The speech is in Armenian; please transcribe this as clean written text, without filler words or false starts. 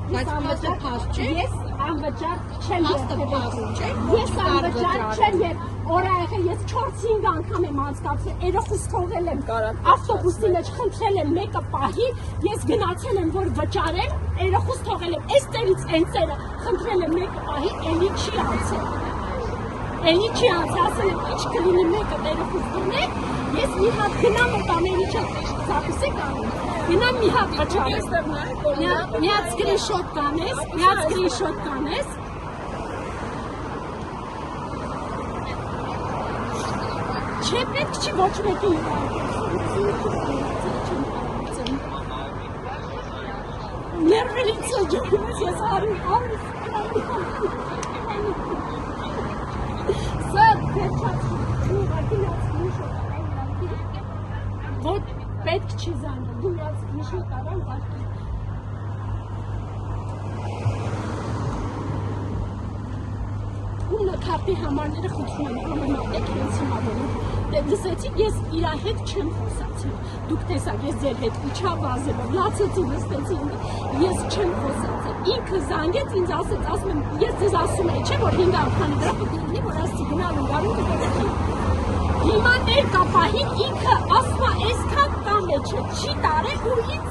Բայց փաստը փաստ չէ։ Ես անվճար չեմ Ես անվճար չեմ եւ օրը ես 4-5 անգամ եմ անցկացրել, երախուս թողել եմ ավտոբուսի մեջ, խնդրել եմ մեկը պահի, ես գնացել եմ որ վճարեմ, երախուս թողել եմ, այս ծերից այն ծերը խնդրել եմ մեկը պահի, էլի չի անցել, ասել եմ ինչ կլինի մեկը երախուս դնեք, ես մի հատ գնամ ու տաների չեմ զապիսեք անում, գնամ մի հատ վճարեմ, մի հատ սկրինշոտ կանես, Չէ, պետք չի ոչ մեկի ներվերից ջոկում ես արում Սա պետք Ոչ պետք չի զանգել, դու միած նշի տարան վարկի Ում նկատի համարները խնդրում են համեմատեք հենց հիմա որում Լսեցիք, ես իրա հետ չեմ խոսացել, դուք տեսակ, ես ձեր հետ իչա վազելով, լացեցի, լստեցի, ես չեմ խոսացել, ինքը զանգեց, ինձ ասեց, ասում եմ, ես ձեզ ասում էի, չէ, որ 5 անգամի դրա պտիլնի, որ ասցի գնալու գարում կտեցի, հիմա ներկա պահին ինքը ասում է, այսքան կա մեջը, չի տարել ու ինձ